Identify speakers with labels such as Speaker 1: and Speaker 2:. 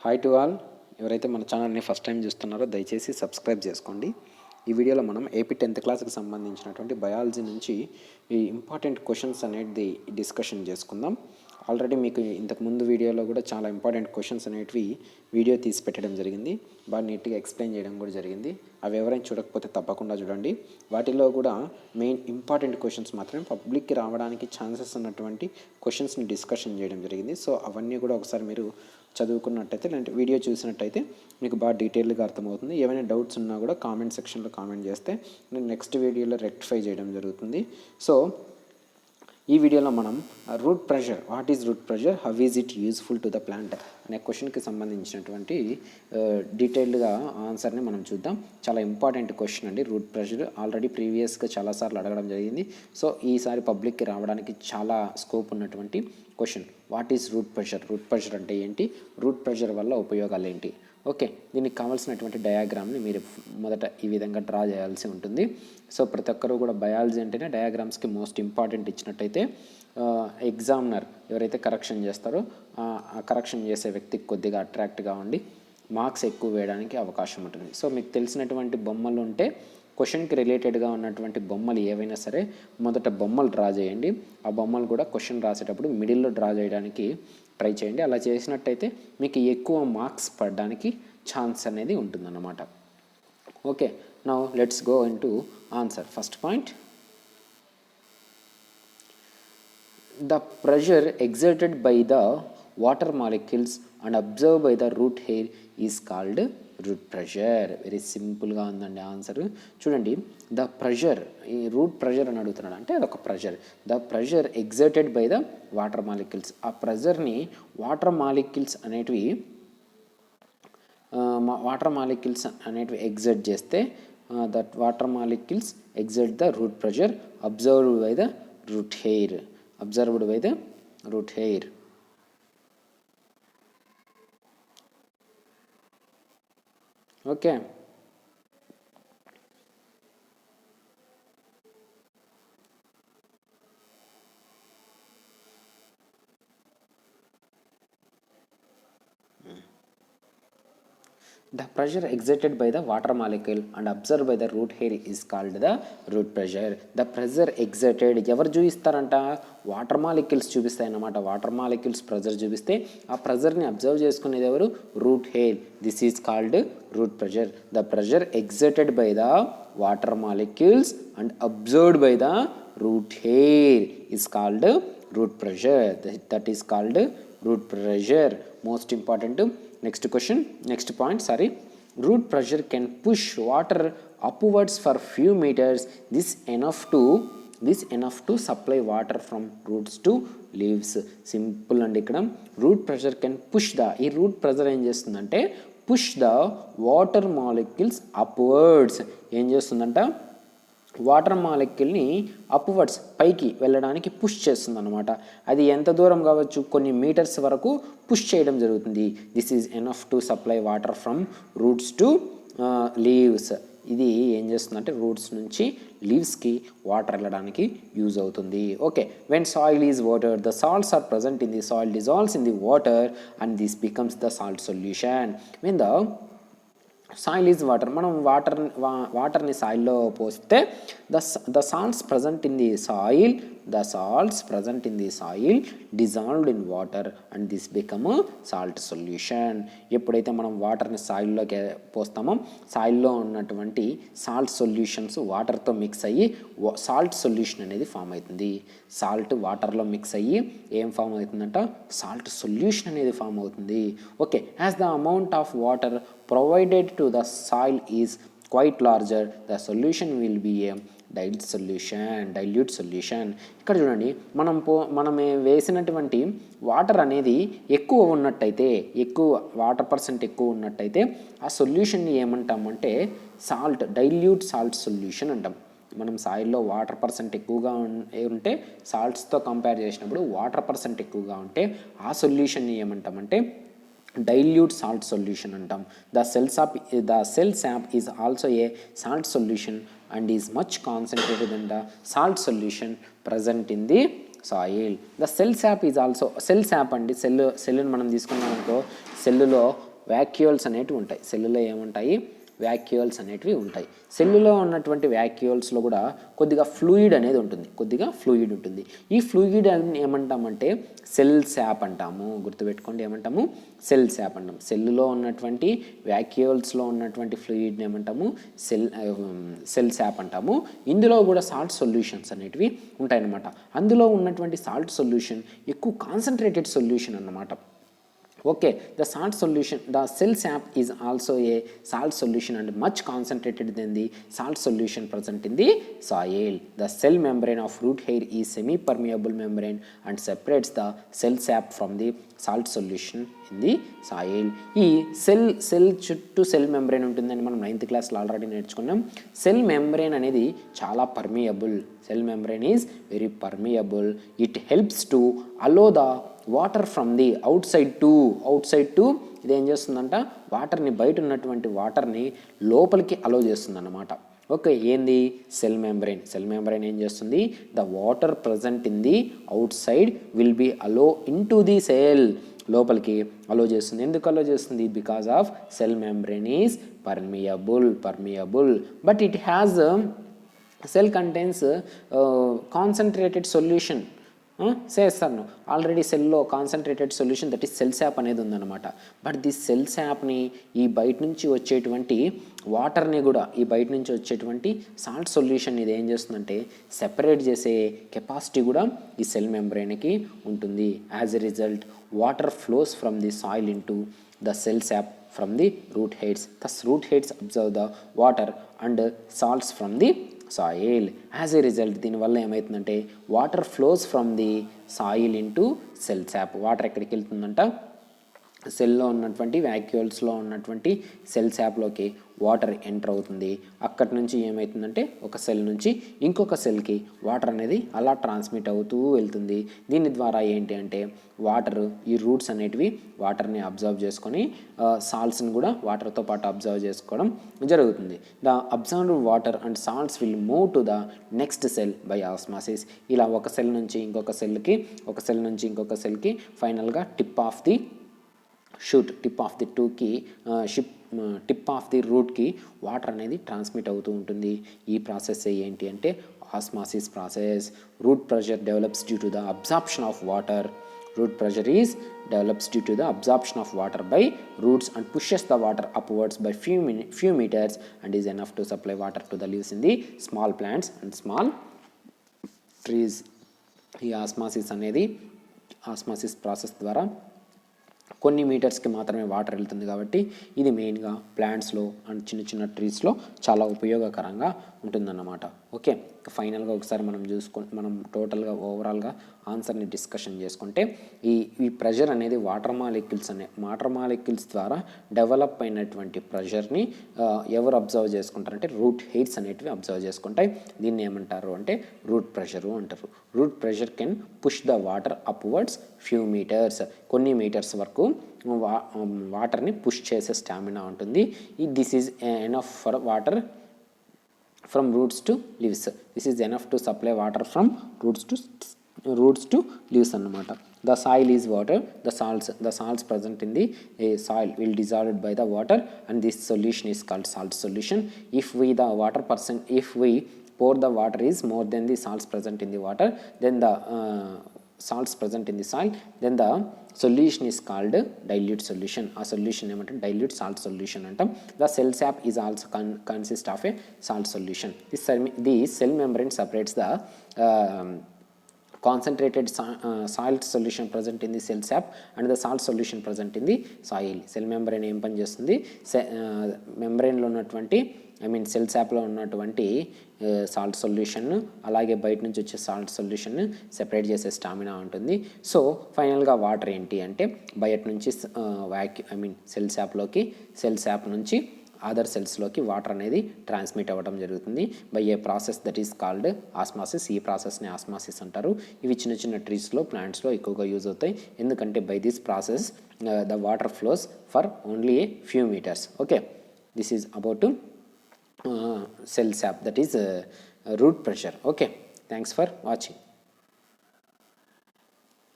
Speaker 1: Hi to all. ఎవరైతే మన ఛానల్ని ఫస్ట్ టైం చూస్తున్నారో దయచేసి సబ్స్క్రైబ్ చేసుకోండి. ఈ వీడియోలో మనం ఏపీ 10th క్లాస్కి సంబంధించినటువంటి బయాలజీ నుంచి ఈ ఇంపార్టెంట్ క్వశ్చన్స్ అనేది డిస్కషన్ చేసుకుందాం. ఆల్రెడీ మీకు ఇంతకుముందు వీడియోలో కూడా చాలా ఇంపార్టెంట్ క్వశ్చన్స్ అనేటివి వీడియో తీసి పెట్టడం జరిగింది. బాగా నీట్గా ఎక్స్ప్లెయిన్ చేయడం కూడా జరిగింది. అవి ఎవరైనా చూడకపోతే తప్పకుండా చూడండి. వాటిలో కూడా మెయిన్ ఇంపార్టెంట్ క్వశ్చన్స్ మాత్రమే పబ్లిక్కి రావడానికి ఛాన్సెస్ ఉన్నటువంటి క్వశ్చన్స్ని డిస్కషన్ చేయడం జరిగింది. సో అవన్నీ కూడా ఒకసారి మీరు చదువుకున్నట్టయితే లేదంటే వీడియో చూసినట్టయితే మీకు బాగా డీటెయిల్గా అర్థమవుతుంది. ఏమైనా డౌట్స్ ఉన్నా కూడా కామెంట్ సెక్షన్లో కామెంట్ చేస్తే నేను నెక్స్ట్ వీడియోలో రెక్టిఫై చేయడం జరుగుతుంది. సో ఈ వీడియోలో మనం root pressure, what is root pressure, how is it useful to the plant అనే క్వశ్చన్కి సంబంధించినటువంటి డీటెయిల్డ్గా ఆన్సర్ని మనం చూద్దాం. చాలా ఇంపార్టెంట్ క్వశ్చన్ అండి రూట్ ప్రెషర్. ఆల్రెడీ ప్రీవియస్గా చాలాసార్లు అడగడం జరిగింది. సో ఈసారి పబ్లిక్కి రావడానికి చాలా స్కోప్ ఉన్నటువంటి question. What is root pressure, root pressure అంటే ఏంటి, రూట్ ప్రెషర్ వల్ల ఉపయోగాలు ఏంటి. ఓకే, దీనికి కావాల్సినటువంటి డయాగ్రామ్ని మీరు మొదట ఈ విధంగా డ్రా చేయాల్సి ఉంటుంది. సో ప్రతి ఒక్కరు కూడా బయాలజీ అంటేనే డయాగ్రామ్స్కి మోస్ట్ ఇంపార్టెంట్ ఇచ్చినట్టయితే ఎగ్జామినర్ ఎవరైతే కరెక్షన్ చేస్తారో ఆ కరెక్షన్ చేసే వ్యక్తికి కొద్దిగా అట్రాక్ట్గా ఉండి మార్క్స్ ఎక్కువ వేయడానికి అవకాశం ఉంటుంది. సో మీకు తెలిసినటువంటి బొమ్మలు ఉంటే క్వశ్చన్కి రిలేటెడ్గా ఉన్నటువంటి బొమ్మలు ఏవైనా సరే మొదట బొమ్మలు డ్రా చేయండి. ఆ బొమ్మలు కూడా క్వశ్చన్ రాసేటప్పుడు మిడిల్లో డ్రా చేయడానికి ట్రై చేయండి. అలా చేసినట్టయితే మీకు ఎక్కువ మార్క్స్ పడడానికి ఛాన్స్ అనేది ఉంటుందన్నమాట. Okay, now let's go in to answer. First point, the pressure exerted by the water molecules and observe by the root hair is called root pressure. Very సింపుల్గా ఉందండి ఆన్సర్. చూడండి, ద ప్రెషర్, ఈ root pressure అని అడుగుతున్నాడు అంటే అదొక pressure. The pressure exerted by the water molecules, ఆ ప్రెషర్ని water molecules అనేటివి ఎగ్జర్ట్ చేస్తే that water molecules exert the root pressure observed by the root hair. Okay, the pressure exerted by the water molecule and observed by the root hair is called the root pressure. The pressure exerted ఎవరు చూపిస్తారంట, water molecules చూపిస్తాయి అన్నమాట. Water molecules pressure చూపిస్తే ఆ ప్రెజర్ని observe చేసుకునేది ఎవరు, root hair. This is called root pressure. The pressure exerted by the water molecules and observed by the root hair is called root pressure. That is called root pressure. Most important. Next point. Root pressure can push water upwards for few meters. This enough to supply water from roots to leaves. Simple and ikkada root pressure can push the, ee root pressure em chestundante push the water molecules upwards. Em chestundanta water మాలిక్యూల్ని upwards, పైకి వెళ్ళడానికి push చేస్తుంది అనమాట. అది ఎంత దూరం కావచ్చు, కొన్ని మీటర్స్ వరకు పుష్ చేయడం జరుగుతుంది. This is enough to supply water from roots to leaves. ఇది ఏం చేస్తుందంటే రూట్స్ నుంచి లీవ్స్కి వాటర్ వెళ్ళడానికి యూజ్ అవుతుంది. Okay, when soil is water the salts are present in the soil dissolves in the water and this becomes the salt solution. When the soil is water, మనం వాటర్ని సాయిల్లో పోస్తే the salts present in the soil dissolved in water and this become salt solution. ఎప్పుడైతే మనం వాటర్ని సాయిల్లోకి పోస్తామో సాయిల్లో ఉన్నటువంటి salt solutions వాటర్తో mix అయ్యి సాల్ట్ సొల్యూషన్ అనేది ఫామ్ అవుతుంది. సాల్ట్ వాటర్లో మిక్స్ అయ్యి ఏం ఫామ్ అవుతుందంట, సాల్ట్ సొల్యూషన్ అనేది ఫామ్ అవుతుంది. Okay, as the amount of water provided to the soil is quite larger, the solution will be a dilute solution. ఇక్కడ చూడండి, మనం వేసినటువంటి వాటర్ అనేది ఎక్కువ ఉన్నట్టయితే, ఎక్కువ వాటర్ పర్సెంట్ ఎక్కువ ఉన్నట్టయితే ఆ సొల్యూషన్ని ఏమంటామంటే డైల్యూట్ సాల్ట్ సొల్యూషన్ అంటాం. మనం సాయిల్లో వాటర్ పర్సెంట్ ఎక్కువగా ఉంటే సాల్ట్స్తో కంపేర్ చేసినప్పుడు వాటర్ పర్సెంట్ ఎక్కువగా ఉంటే ఆ సొల్యూషన్ని ఏమంటామంటే dilute salt solution antam. The cell sap is also a salt solution and is much concentrated than the salt solution present in the soil. The cell sap is also cell sap and cell మనం తీసుకున్నాం అనుకో సెల్లులో vacuoles అనేటివి ఉంటాయి. సెల్లులో ఏముంటాయి? Vacuoles అనేటివి ఉంటాయి. సెల్లులో ఉన్నటువంటి వ్యాక్యూల్స్లో కూడా కొద్దిగా ఫ్లూయిడ్ అనేది ఉంటుంది. ఈ ఫ్లూయిడ్ అని ఏమంటామంటే సెల్ శాప్ అంటాము. గుర్తుపెట్టుకోండి, ఏమంటాము? సెల్ శాప్ అంటాం. సెల్లులో ఉన్నటువంటి వ్యాక్యూల్స్లో ఉన్నటువంటి ఫ్లూయిడ్ని ఏమంటాము? సెల్ శాప్ అంటాము. ఇందులో కూడా సాల్ట్ సొల్యూషన్స్ అనేటివి ఉంటాయన్నమాట. అందులో ఉన్నటువంటి సాల్ట్ సొల్యూషన్ ఎక్కువ కాన్సన్ట్రేటెడ్ సొల్యూషన్ అన్నమాట. Okay, the cell sap is also a salt solution and much concentrated than the salt solution present in the soil. The cell membrane of root hair is semi-permeable membrane and separates the cell sap from the salt solution in the soil. ఈ cell చుట్టూ cell membrane ఉంటుందని మనం 9th క్లాస్లో already నేర్చుకున్నాం. Cell membrane అనేది చాలా permeable. Cell membrane is very permeable. It helps to allow the water from the outside to ఇదేం చేస్తుందంట? వాటర్ని, బయట ఉన్నటువంటి వాటర్ని లోపలికి అలో చేస్తుంది అన్నమాట. ఓకే, ఏంది? సెల్ మెంబ్రెయిన్ ఏం చేస్తుంది? The water present in the outside will be allow into the cell, లోపలికి అలో చేస్తుంది. ఎందుకు అలో చేస్తుంది? Because of cell membrane is permeable but it has cell contains concentrated solution. చేస్తాను already సెల్లో concentrated solution that is cell sap అనేది ఉందన్నమాట. But this cell శాప్ని ఈ బయట నుంచి వచ్చేటువంటి వాటర్ని కూడా, ఈ బయట నుంచి వచ్చేటువంటి సాల్ట్ సొల్యూషన్ ఇది ఏం చేస్తుందంటే సెపరేట్ చేసే కెపాసిటీ కూడా ఈ సెల్ మెంబ్రెయిన్కి ఉంటుంది. As a result water flows from the soil into the cell sap from the root heads. thus root heads absorb the water and salts from the soil. As a result దీనివల్ల ఏమవుతుందంటే water flows from the soil into cell sap. Water ఎక్కడికి వెళ్తుందంట? సెల్లో ఉన్నటువంటి వ్యాక్యూల్స్లో ఉన్నటువంటి cell శాప్లోకి water enter అవుతుంది. అక్కడి నుంచి ఏమవుతుందంటే ఒక సెల్ నుంచి ఇంకొక సెల్కి వాటర్ అనేది అలా ట్రాన్స్మిట్ అవుతూ వెళ్తుంది. దీని ద్వారా ఏంటి అంటే వాటర్, ఈ రూట్స్ అనేటివి వాటర్ని అబ్జర్వ్ చేసుకొని సాల్ట్స్ని కూడా వాటర్తో పాటు అబ్జర్వ్ చేసుకోవడం జరుగుతుంది. The observed water and salts will move to the next cell by osmosis. ఇలా ఒక సెల్ నుంచి ఇంకొక సెల్కి, ఒక సెల్ నుంచి ఇంకొక సెల్కి ఫైనల్గా టిప్ ఆఫ్ ది రూట్కి వాటర్ అనేది ట్రాన్స్మిట్ అవుతూ ఉంటుంది. ఈ ప్రాసెస్ ఏంటి అంటే osmosis process. Root pressure develops due to the absorption of water. Root pressure develops due to the absorption of water by roots and pushes the water upwards by few meters and is enough to supply water to the leaves in the small plants and small trees. ఈ osmosis process ద్వారా కొన్ని మీటర్స్కి మాత్రమే water వెళ్తుంది కాబట్టి ఇది మెయిన్గా ప్లాంట్స్లో and చిన్న చిన్న ట్రీస్లో చాలా ఉపయోగకరంగా ఉంటుందన్నమాట. ఓకే, ఫైనల్గా ఒకసారి మనం టోటల్గా ఓవరాల్గా ఆన్సర్ని డిస్కషన్ చేసుకుంటే ఈ ప్రెషర్ అనేది వాటర్ మాలిక్యూల్స్ ద్వారా డెవలప్ అయినటువంటి ప్రెషర్ని ఎవరు అబ్జర్వ్ చేసుకుంటారంటే రూట్ హెయిడ్స్ అనేటివి అబ్జర్వ్ చేసుకుంటాయి. దీన్ని ఏమంటారు అంటే రూట్ ప్రెషరు అంటారు. Root pressure can push the water upwards few metres, కొన్ని మీటర్స్ వరకు వాటర్ని పుష్ చేసే స్టామినా ఉంటుంది. This is enough for water from roots to leaves. This is enough to supply water from roots to leaves అన్నమాట. The soil is water. The salts present in the soil will dissolved by the water and this solution is called salt solution. If we pour the water is more than the salts present in the water, then the salts present in the soil, then the solution is called dilute solution. ఆ solution ఏమంటే dilute salt solution అంటాం. The cell sap is also consist of a salt solution. The cell membrane separates the concentrated salt solution present in the cell sap and the salt solution present in the soil. Cell membrane ఏం పని చేస్తుంది? మెంబ్రెయిన్లో ఉన్నటువంటి cell శాప్లో ఉన్నటువంటి salt solution అలాగే బయట నుంచి వచ్చే salt solution separate చేసే స్టామినా ఉంటుంది. సో ఫైనల్గా వాటర్ ఏంటి అంటే బయట నుంచి సెల్ శాప్ నుంచి అదర్ సెల్స్లోకి వాటర్ అనేది ట్రాన్స్మిట్ అవ్వడం జరుగుతుంది by A process that is called osmosis. ఈ ప్రాసెస్ని ఆస్మాసిస్ అంటారు. ఇవి చిన్న చిన్న ట్రీస్లో, ప్లాంట్స్లో ఎక్కువగా యూజ్ అవుతాయి. ఎందుకంటే by this process the water flows for only a few metres. Okay, this is about cell sap, that is root pressure. Okay, thanks for watching.